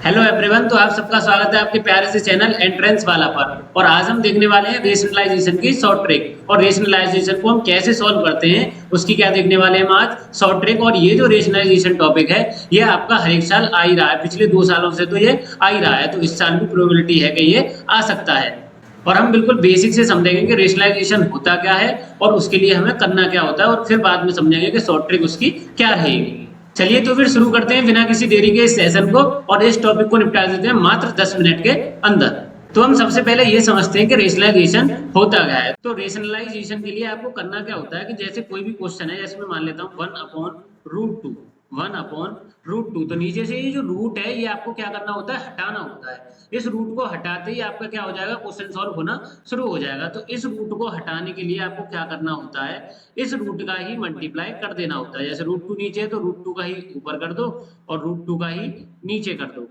Hello everyone. तो आप सबका स्वागत है आपके प्यारे से चैनल एंट्रेंस वाला पर। और आज हम देखने वाले हैं रेशनलाइजेशन की शॉर्ट ट्रिक। और रेशनलाइजेशन को हम कैसे सॉल्व करते हैं उसकी क्या देखने वाले हैं हम आज शॉर्ट ट्रिक। और ये जो रेशनलाइजेशन टॉपिक है ये आपका हर एक साल आ ही रहा है, पिछले 2 सालों से तो ये आ ही रहा है, तो इस साल भी प्रोबेबिलिटी है कि ये आ सकता है। और हम बिल्कुल बेसिक से समझेंगे कि रेशनलाइजेशन होता क्या है और उसके लिए हमें करना क्या होता है, और फिर बाद में समझेंगे कि शॉर्ट ट्रिक उसकी क्या रहेगी। चलिए तो फिर शुरू करते हैं बिना किसी देरी के इस सेशन को, और इस टॉपिक को निपटा देते हैं मात्र 10 मिनट के अंदर। तो हम सबसे पहले ये समझते हैं कि रेशनलाइजेशन होता क्या है। तो रेशनलाइजेशन के लिए आपको करना क्या होता है कि जैसे कोई भी क्वेश्चन है, जैसे मैं मान लेता हूँ 1/√2, 1/√2, तो नीचे से ये जो रूट है ये आपको क्या करना होता है, हटाना होता है। इस रूट को हटाते ही आपका क्या हो जाएगा, क्वेश्चन सॉल्व होना शुरू हो जाएगा। तो इस रूट को हटाने के लिए आपको क्या करना होता है, इस रूट का ही मल्टीप्लाई कर देना होता है। जैसे √2 नीचे है तो √2 का ही ऊपर कर दो और √2 का ही नीचे कर दो।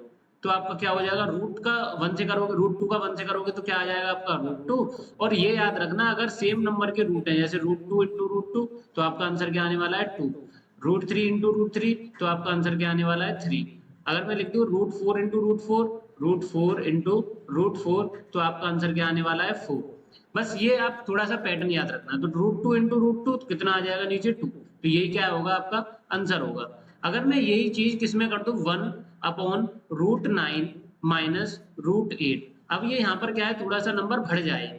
तो आपका क्या हो जाएगा, रूट का 1 से करोगे, √2 का 1 से करोगे तो क्या आ जाएगा आपका √2। और ये याद रखना, अगर सेम नंबर के रूट है, जैसे √2 इंटू √2, तो आपका आंसर क्या आने वाला है 2। √3 इंटू √3, तो आपका आंसर क्या आने वाला है 3। अगर मैं लिख दूं √4 इंटू √4, √4 इंटू √4, तो आपका आंसर क्या आने वाला है 4। बस ये आप थोड़ा सा पैटर्न याद रखना। तो √2 इंटू √2 कितना आ जाएगा नीचे 2, तो यही क्या होगा आपका आंसर होगा। अगर मैं यही चीज किसमें कर दूं 1/√9 माइनस √8, अब ये यहाँ पर क्या है, थोड़ा सा नंबर बढ़ जाए।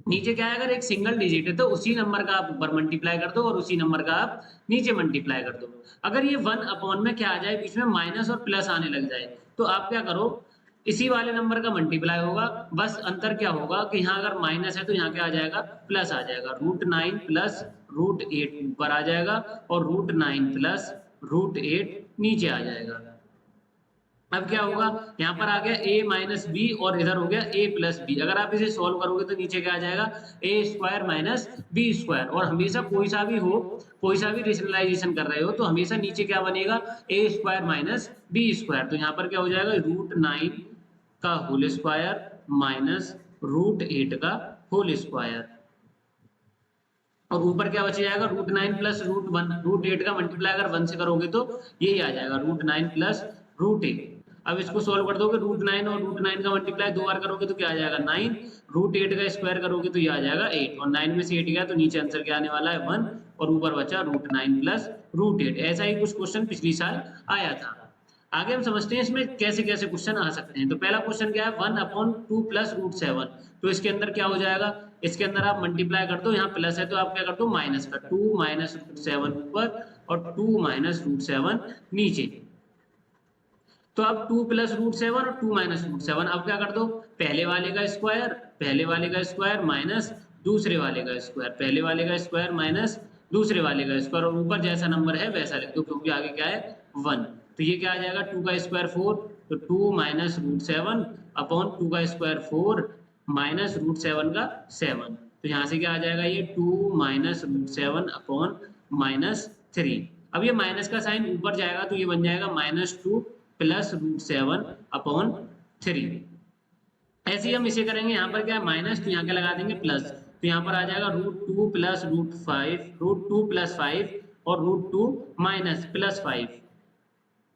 नीचे क्या है, अगर एक सिंगल डिजिट है तो उसी नंबर का आप ऊपर मल्टीप्लाई कर दो और उसी नंबर का आप नीचे मल्टीप्लाई कर दो। अगर ये 1 में क्या आ जाए, बीच में माइनस और प्लस आने लग जाए, तो आप क्या करो, इसी वाले नंबर का मल्टीप्लाई होगा। बस अंतर क्या होगा कि यहाँ अगर माइनस है तो यहाँ क्या आ जाएगा, प्लस आ जाएगा। √9 प्लस √8 ऊपर आ जाएगा और √9 प्लस √8 नीचे आ जाएगा। अब क्या होगा, यहाँ पर आ गया a माइनस बी और इधर हो गया a प्लस बी। अगर आप इसे सॉल्व करोगे तो नीचे क्या आ जाएगा, a² माइनस b²। और हमेशा कोई सा भी हो, कोई सा भी रेशनलाइजेशन कर रहे हो तो हमेशा नीचे क्या बनेगा, a² माइनस b²। तो यहाँ पर क्या हो जाएगा, √9 का होल स्क्वायर माइनस √8 का होल स्क्वायर। और ऊपर क्या बच जाएगा, √9 प्लस √8 का मल्टीप्लाई अगर 1 से करोगे तो यही आ जाएगा, √9 प्लस √8। अब इसको सोल्व कर दोगे, √9 और √9 का मल्टीप्लाई 2 बार करोगे तो क्या आ जाएगा 9, √8 का स्क्वायर करोगे तो ये आ जाएगा 8, और 9 में से 8 गया तो नीचे आंसर क्या आने वाला है 1, और ऊपर बचा √9 प्लस √8। ऐसा ही कुछ क्वेश्चन पिछली साल आया था। आगे हम समझते हैं इसमें कैसे कैसे क्वेश्चन आ सकते हैं। तो पहला क्वेश्चन क्या है, 1/2 प्लस √7। तो इसके अंदर क्या हो जाएगा, इसके अंदर आप मल्टीप्लाई कर दो, यहाँ प्लस है तो आप क्या कर दो माइनस का, 2 माइनस √7 ऊपर और 2 माइनस √7 नीचे। तो अब 2 प्लस √7 और 2 माइनस √7, अब क्या कर दो, पहले वाले का स्क्वायर, पहले वाले का स्क्वायर माइनस दूसरे वाले का स्क्वायर, पहले वाले का स्क्वायर माइनस दूसरे वाले का स्क्वायर, और ऊपर जैसा नंबर है वैसा लिख दो क्योंकि आगे क्या है 1। तो ये क्या आ जाएगा, 2 का स्क्वायर 4, तो 2 माइनस √7 अपॉन 2 का स्क्वायर 4 माइनस √7 का 7। तो यहाँ से क्या आ जाएगा, ये 2 माइनस √7 अपॉन -3। अब ये माइनस का साइन ऊपर जाएगा तो ये बन जाएगा -2 प्लस √7 अपॉन 3। ऐसे ही हम इसे करेंगे, यहाँ पर क्या है माइनस, तो यहाँ क्या लगा देंगे प्लस, तो यहाँ पर आ जाएगा √2 प्लस √2 प्लस 5 और √2 माइनस प्लस 5।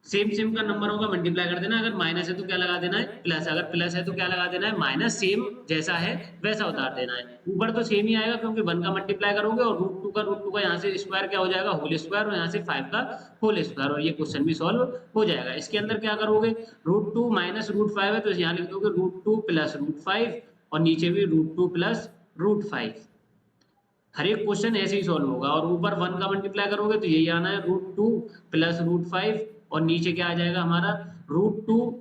सेम सेम का नंबर होगा मल्टीप्लाई कर देना, अगर माइनस है तो क्या लगा देना है प्लस, अगर प्लस है तो क्या लगा देना है माइनस, सेम जैसा है वैसा उतार देना है। ऊपर तो सेम ही आएगा क्योंकि 1 का मल्टीप्लाई करोगे और √2 का यहाँ से स्क्वायर क्या हो जाएगा होल स्क्वायर, और यहाँ से 5 का होल स्क्वायर, और ये क्वेश्चन भी सॉल्व हो जाएगा। इसके अंदर क्या करोगे, √2 माइनस √5 है तो यहाँ लिख दोगे √2 प्लस √5 और नीचे भी √2 प्लस √5। हर एक क्वेश्चन ऐसे ही सॉल्व होगा, और ऊपर 1 का मल्टीप्लाई करोगे तो यही आना है √2 प्लस √5, और नीचे क्या आ जाएगा हमारा √2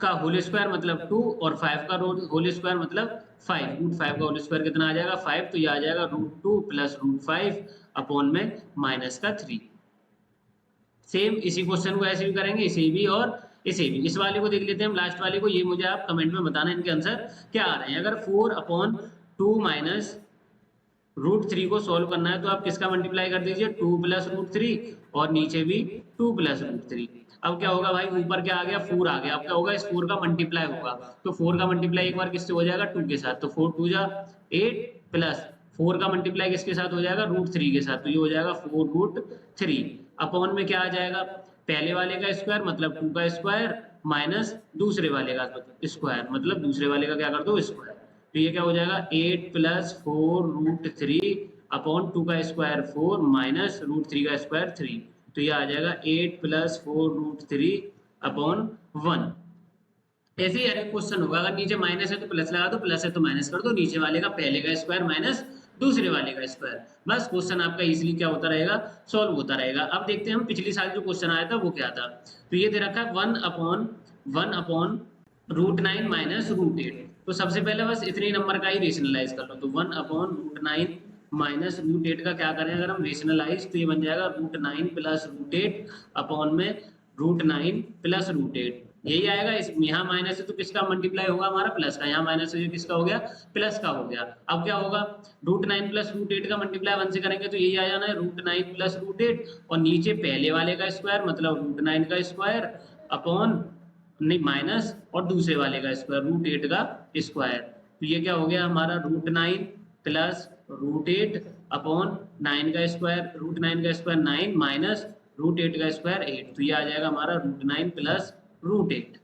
का होल स्क्वायर मतलब 2 और 5 का होल स्क्वायर मतलब 5। √5 का होल स्क्वायर कितना आ जाएगा 5, तो ये आ जाएगा √2 प्लस √5 अपॉन में माइनस का 3। सेम इसी क्वेश्चन को ऐसे भी करेंगे, इसे भी और इसे भी। इस वाले को देख लेते हैं हम, लास्ट वाले को, ये मुझे आप कमेंट में बताना इनके आंसर क्या आ रहे हैं। अगर 4/2 माइनस √3 को सोल्व करना है तो आप किसका मल्टीप्लाई कर दीजिए, 2 प्लस √3 और नीचे भी 2 प्लस √3। अब क्या होगा भाई, ऊपर क्या आ गया 4 आ गया, अब क्या होगा इस 4 का मल्टीप्लाई होगा, तो 4 का मल्टीप्लाई एक बार किससे हो जाएगा 2 के साथ, तो 4 2 जा 8 प्लस 4 का मल्टीप्लाई किसके साथ हो जाएगा √3 के साथ, तो ये हो जाएगा 4√3 अपॉन में क्या आ जाएगा पहले वाले का स्क्वायर मतलब 2 का स्क्वायर माइनस दूसरे वाले का स्क्वायर मतलब दूसरे वाले का क्या कर दो स्क्वायर। तो ये क्या हो जाएगा 8 प्लस 4√3 अपॉन 2 का स्क्वायर 4 माइनस √3 का स्क्वायर 3। तो ये आ जाएगा 8 प्लस 4√3 अपॉन 1। ऐसे ही हर एक क्वेश्चन होगा, अगर नीचे माइनस है तो प्लस लगा दो, प्लस है तो माइनस कर दो, नीचे वाले का पहले का स्क्वायर माइनस दूसरे वाले का स्क्वायर। बस क्वेश्चन आपका इजीली क्या होता रहेगा, सॉल्व होता रहेगा। अब देखते हैं हम पिछली साल जो क्वेश्चन आया था वो क्या था। तो ये दे रखा है 1/√9 माइनस √8। तो सबसे पहले बस इतने नंबर का ही रेशनलाइज कर लो। तो 1/√9 माइनस √8 का क्या करें अगर हम रेशनलाइज, तो ये बन जाएगा √9 प्लस √8 अपॉन में √9 प्लस √8। यही आएगा। इस यहाँ माइनस है तो किसका मल्टीप्लाई होगा हमारा प्लस का, यहाँ माइनस है किसका हो गया प्लस का हो गया। अब क्या होगा √9 प्लस √8 का मल्टीप्लाई 1 से करेंगे तो यही आ जाना है √9 प्लस √8 और नीचे पहले वाले का स्क्वायर मतलब √9 का स्क्वायर अपॉन नहीं माइनस और दूसरे वाले का स्क्वायर √8 का स्क्वायर। तो ये क्या हो गया हमारा √9 प्लस √8 अपॉन 9 का स्क्वायर, √9 का स्क्वायर 9 माइनस √8 का स्क्वायर 8। तो ये आ जाएगा हमारा √9 प्लस √8।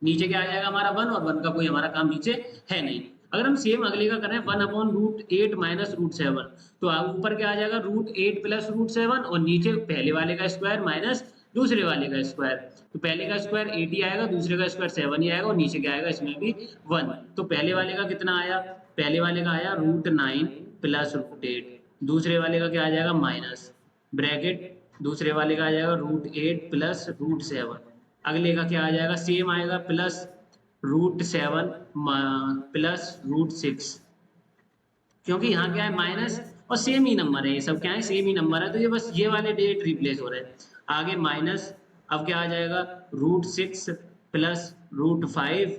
नीचे क्या आ जाएगा हमारा 1 और 1 का कोई हमारा काम नीचे है नहीं। अगर हम सेम अगले का करें 1/√8 माइनस √7 तो ऊपर क्या आ जाएगा √8 प्लस √7 और नीचे पहले वाले का स्क्वायर माइनस दूसरे वाले का स्क्वायर। तो पहले का स्क्वायर 8 ही आएगा, दूसरे का स्क्वायर 7 ही आएगा और नीचे क्या आएगा इसमें भी 1। तो पहले वाले का कितना आया, पहले वाले का आया √9 प्लस √8, दूसरे वाले का क्या आ जाएगा माइनस ब्रैकेट, दूसरे वाले का आ जाएगा √8 प्लस √7, अगले का क्या आ जाएगा सेम आएगा प्लस √7 प्लस √6, क्योंकि यहाँ क्या है माइनस और सेम ही नंबर है, ये सब क्या है सेम ही नंबर है। तो ये बस ये वाले डेट रिप्लेस हो रहे हैं। आगे माइनस, अब क्या आ जाएगा √6 प्लस √5,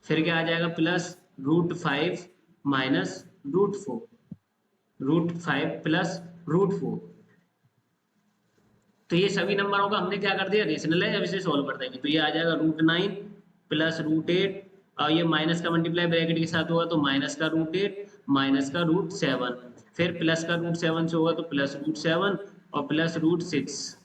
फिर क्या आ जाएगा प्लस √5 माइनस √4, √5 प्लस √4। तो ये सभी नंबरों का हमने क्या कर दिया रेशनलाइज, अब इसे सॉल्व कर देंगे। तो ये आ जाएगा √9 प्लस √8 और ये माइनस का मल्टीप्लाई ब्रैकेट के साथ होगा तो माइनस का √8 माइनस का √7, फिर प्लस का √7 से होगा तो प्लस √7 और प्लस √6,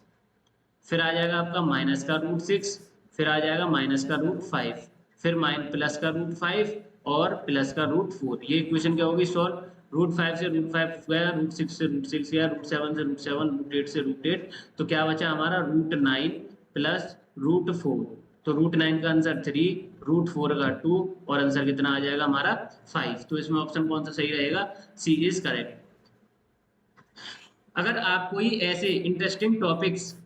फिर आ जाएगा आपका माइनस का √6, फिर आ जाएगा माइनस का √5, फिर प्लस का √5 और प्लस का √4। ये इक्वेशन क्या होगी सॉल्व, √5 से √5 गया, √6 से √6 गया, √7 से √7, √8 से √8, तो क्या बचा हमारा √9 प्लस √4। तो √9 का आंसर 3, √4 का 2 और आंसर कितना आ जाएगा हमारा 5। तो इसमें ऑप्शन कौन सा सही रहेगा, सी इज करेक्ट। अगर आप कोई ऐसे इंटरेस्टिंग टॉपिक्स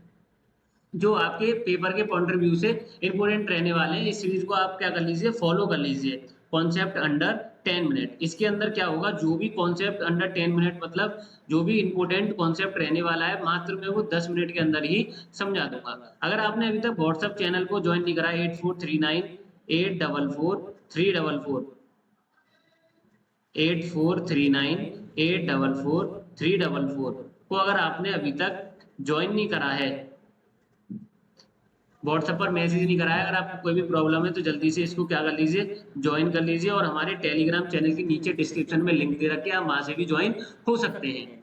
जो आपके पेपर के पॉइंट ऑफ व्यू से इंपोर्टेंट रहने वाले हैं, इस सीरीज को आप क्या कर लीजिए फॉलो कर लीजिए। कॉन्सेप्ट अंडर 10 मिनट, इसके अंदर क्या होगा जो भी कॉन्सेप्ट अंडर 10 मिनट मतलब जो भी इंपोर्टेंट कॉन्सेप्ट रहने वाला है मात्र मैं वो 10 मिनट के अंदर ही समझा दूंगा। अगर आपने अभी तक व्हाट्सएप चैनल को ज्वाइन नहीं करा 8439844344 8439844344 को अगर आपने अभी तक ज्वाइन नहीं करा है, व्हाट्सएप पर मैसेज नहीं कराया, अगर आपको कोई भी प्रॉब्लम है तो जल्दी से इसको क्या कर लीजिए ज्वाइन कर लीजिए। और हमारे टेलीग्राम चैनल के नीचे डिस्क्रिप्शन में लिंक दे रखे हैं, आप वहां से भी ज्वाइन हो सकते हैं।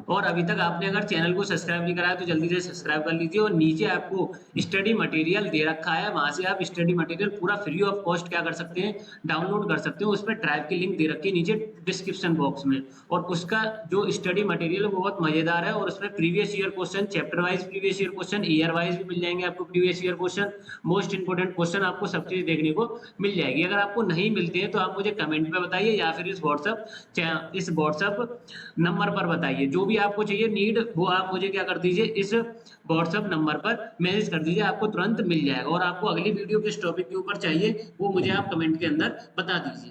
और अभी तक आपने अगर चैनल को सब्सक्राइब नहीं कराया तो जल्दी से सब्सक्राइब कर लीजिए। और नीचे आपको स्टडी मटेरियल दे रखा है, वहां से आप स्टडी मटेरियल पूरा फ्री ऑफ कॉस्ट क्या कर सकते हैं डाउनलोड कर सकते हो। उस पर ड्राइव की लिंक दे रखी है नीचे डिस्क्रिप्शन बॉक्स में, और उसका जो स्टडी मटेरियल है वो बहुत मजेदार है। और उसमें previous year question, chapter wise previous year question, year wise भी मिल जाएंगे आपको previous year question, most important question, आपको सब चीज देखने को मिल जाएगी। अगर आपको नहीं मिलते हैं तो आप मुझे कमेंट में बताइए या फिर इस व्हाट्सएप नंबर पर बताइए। जो भी आपको चाहिए नीड वो आप मुझे क्या कर दीजिए इस व्हाट्सएप नंबर पर मैसेज कर दीजिए, आपको तुरंत मिल जाएगा। और आपको अगली वीडियो किस टॉपिक के ऊपर चाहिए वो मुझे आप कमेंट के अंदर बता दीजिए।